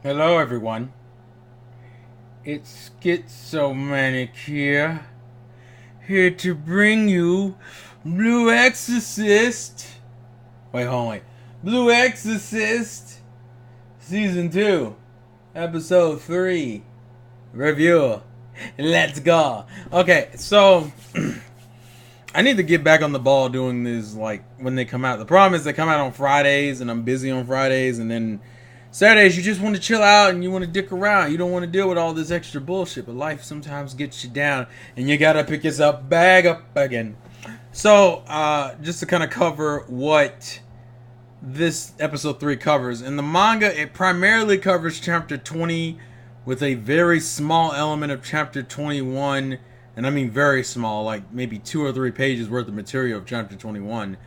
Hello, everyone. It's Schizomanic here to bring you Blue Exorcist. Wait, hold on, wait. Blue Exorcist, Season 2, Episode 3, Review. Let's go. Okay, so I need to get back on the ball doing this, like, when they come out. The problem is they come out on Fridays, and I'm busy on Fridays, and then Saturdays, you just want to chill out and you want to dick around. You don't want to deal with all this extra bullshit. But life sometimes gets you down and you got to pick yourself back up again. So, just to kind of cover what this episode 3 covers. In the manga, it primarily covers chapter 20 with a very small element of chapter 21. And I mean very small, like maybe 2 or 3 pages worth of material of chapter 21.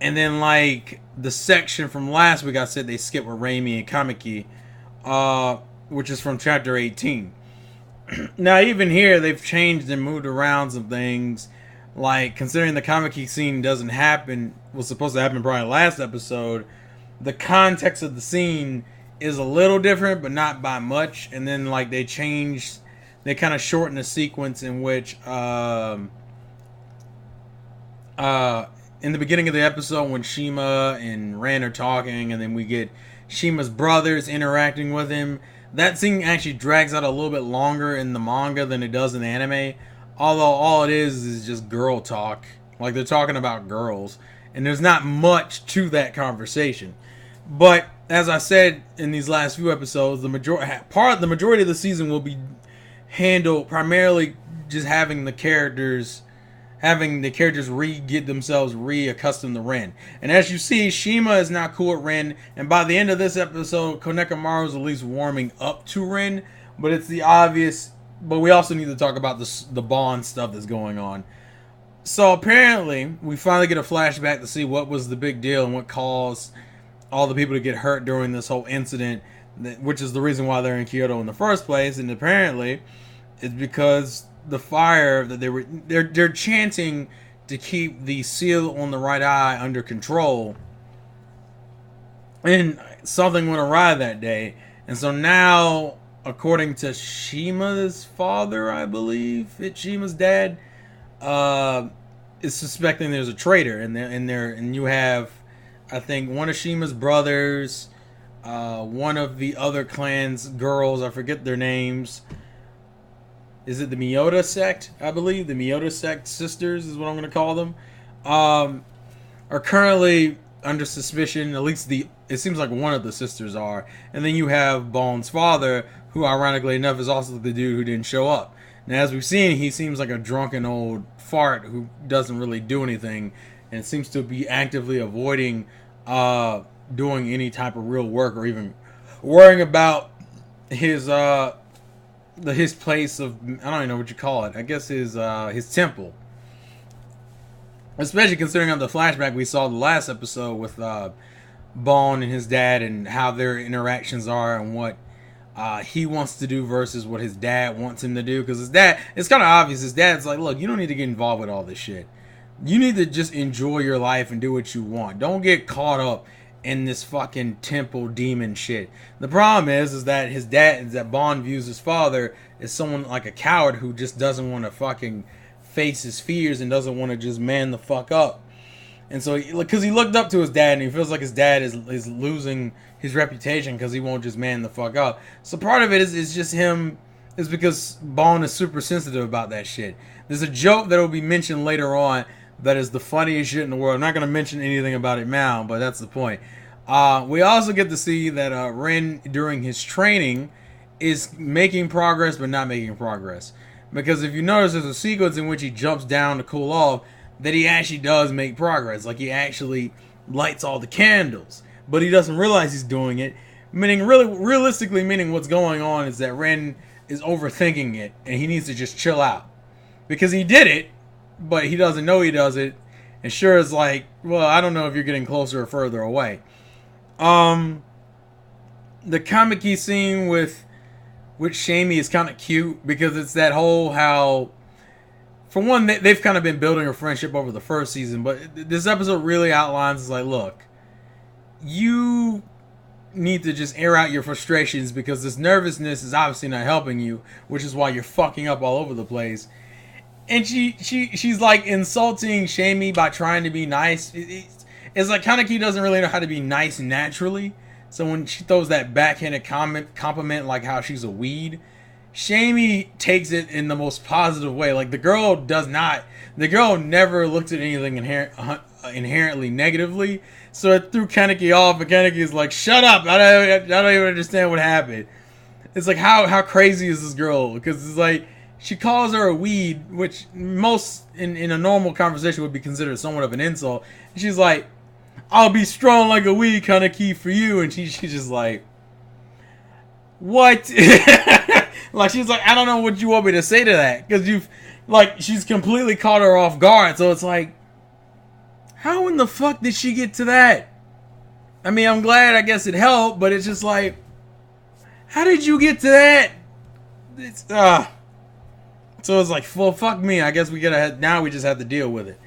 And then, like, the section from last week, I said they skipped with Raimi and Kamiki, which is from chapter 18. Now, even here, they've changed and moved around some things. Like, considering the Kamiki scene doesn't happen, was supposed to happen probably last episode, the context of the scene is a little different, but not by much. And then, like, they kind of shortened the sequence in which, in the beginning of the episode when Shima and Ren are talking, and then we get Shima's brothers interacting with him, that scene actually drags out a little bit longer in the manga than it does in the anime. Although all it is just girl talk. Like, they're talking about girls. And there's not much to that conversation. But, as I said in these last few episodes, the majority of the season will be handled primarily just having the characters get themselves reaccustomed to Ren. And as you see, Shima is not cool with Ren, and by the end of this episode, Konekamaru is at least warming up to Ren, but it's the obvious, but we also need to talk about the Bond stuff that's going on. So apparently, we finally get a flashback to see what was the big deal and what caused all the people to get hurt during this whole incident, which is the reason why they're in Kyoto in the first place, and apparently, it's because the fire that they're chanting to keep the seal on the right eye under control, and something went awry that day. And so now, according to Shima's father, I believe it's Shima's dad, is suspecting there's a traitor and you have, I think, one of Shima's brothers, one of the other clan's girls, I forget their names. Is it the Miyota sect? I believe the Miyota sect sisters is what I'm going to call them. Are currently under suspicion. At least it seems like one of the sisters are. And then you have Bone's father, who ironically enough is also the dude who didn't show up. Now, as we've seen, he seems like a drunken old fart who doesn't really do anything, and seems to be actively avoiding doing any type of real work or even worrying about his place of, I don't even know what you call it. I guess his temple. Especially considering on the flashback we saw the last episode with Bone and his dad and how their interactions are and what he wants to do versus what his dad wants him to do. Because his dad, it's kind of obvious. His dad's like, look, you don't need to get involved with all this shit. You need to just enjoy your life and do what you want. Don't get caught up in this fucking temple demon shit. The problem is that his dad, that Bond views his father as someone like a coward who just doesn't want to fucking face his fears and doesn't want to just man the fuck up. And so, because he looked up to his dad and he feels like his dad is losing his reputation because he won't just man the fuck up. So part of it is just him, is because Bond is super sensitive about that shit. There's a joke that will be mentioned later on that is the funniest shit in the world. I'm not going to mention anything about it now, but that's the point. We also get to see that Ren, during his training, is making progress but not making progress. Because if you notice, there's a sequence in which he jumps down to cool off that he actually does make progress. Like, he actually lights all the candles. But he doesn't realize he's doing it. Realistically meaning what's going on is that Ren is overthinking it and he needs to just chill out. Because he did it, but he doesn't know he does it. And sure is like, well, I don't know if you're getting closer or further away. The Kamiki scene with Shamey is kind of cute because it's that whole how, for one, they've kind of been building a friendship over the first season, but this episode really outlines, is like, look, you need to just air out your frustrations because this nervousness is obviously not helping you, which is why you're fucking up all over the place. And she's like insulting Shamey by trying to be nice. It's like Kaneki doesn't really know how to be nice naturally. So when she throws that backhanded compliment like how she's a weed, Shamey takes it in the most positive way. Like the girl never looked at anything inherently negatively. So it threw Kaneki off, and Kaneki is like, shut up, I don't even understand what happened. It's like, how crazy is this girl? Because it's like, she calls her a weed, which most in a normal conversation would be considered somewhat of an insult. And she's like, I'll be strong like a weed, Kaneki, for you. And she's just like, what? Like, she's like, I don't know what you want me to say to that. Because she's completely caught her off guard. So it's like, how in the fuck did she get to that? I mean, I'm glad, I guess it helped, but it's just like, how did you get to that? So it's like, well, fuck me. I guess now we just have to deal with it.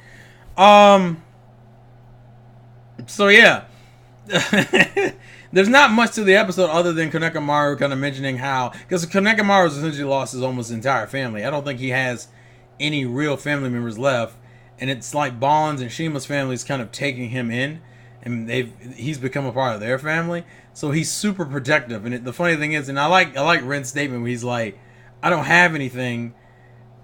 So yeah. There's not much to the episode other than Kanekamaru kind of mentioning how, because Kanekamaru's essentially lost his almost entire family. I don't think he has any real family members left. And it's like Bond's and Shima's family's kind of taking him in, and he's become a part of their family. So he's super protective. And the funny thing is, and I like Ren's statement where he's like, I don't have anything,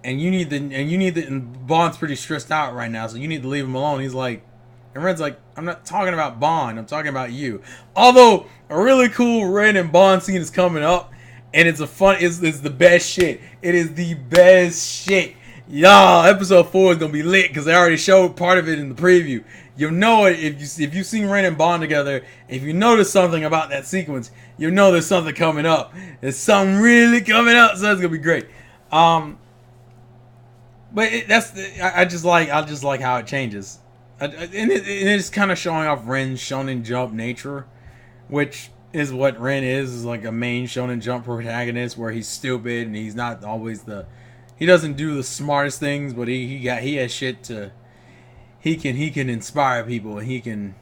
and and Bond's pretty stressed out right now, so you need to leave him alone. He's like, and Ren's like, I'm not talking about Bond, I'm talking about you. Although a really cool Ren and Bond scene is coming up, and it's the best shit. It is the best shit. Y'all, episode 4 is gonna be lit because they already showed part of it in the preview. You'll know it if you've seen Ren and Bond together. If you notice something about that sequence, you'll know there's something coming up. There's something really coming up, so it's gonna be great. But I just like how it changes, and it's kind of showing off Ren's Shonen Jump nature, which is what Ren is like a main Shonen Jump protagonist where he's stupid and he's not always he doesn't do the smartest things, but he has shit to. He can inspire people, and he can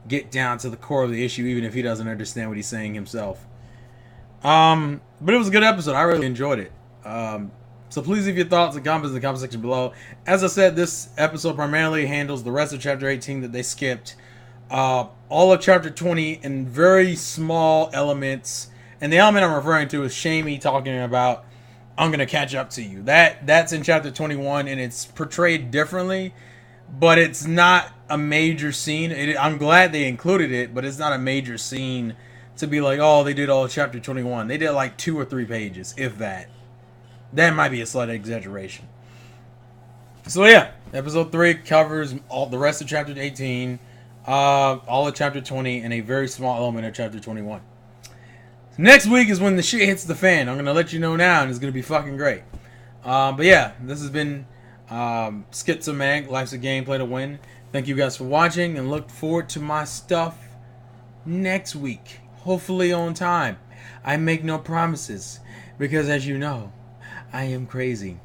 get down to the core of the issue, even if he doesn't understand what he's saying himself. But it was a good episode. I really enjoyed it. So please leave your thoughts and comments in the comment section below. As I said, this episode primarily handles the rest of Chapter 18 that they skipped. All of Chapter 20 in very small elements, and the element I'm referring to is Shamey talking about, I'm going to catch up to you. That's in Chapter 21, and it's portrayed differently, but it's not a major scene. I'm glad they included it, but it's not a major scene to be like, oh, they did all of Chapter 21. They did like 2 or 3 pages, if that. That might be a slight exaggeration. So yeah, Episode 3 covers all the rest of Chapter 18, all of Chapter 20, and a very small element of Chapter 21. Next week is when the shit hits the fan. I'm going to let you know now, and it's going to be fucking great. But yeah, this has been Schizomag, Life's a Gameplay to Win. Thank you guys for watching, and look forward to my stuff next week. Hopefully on time. I make no promises, because as you know, I am crazy.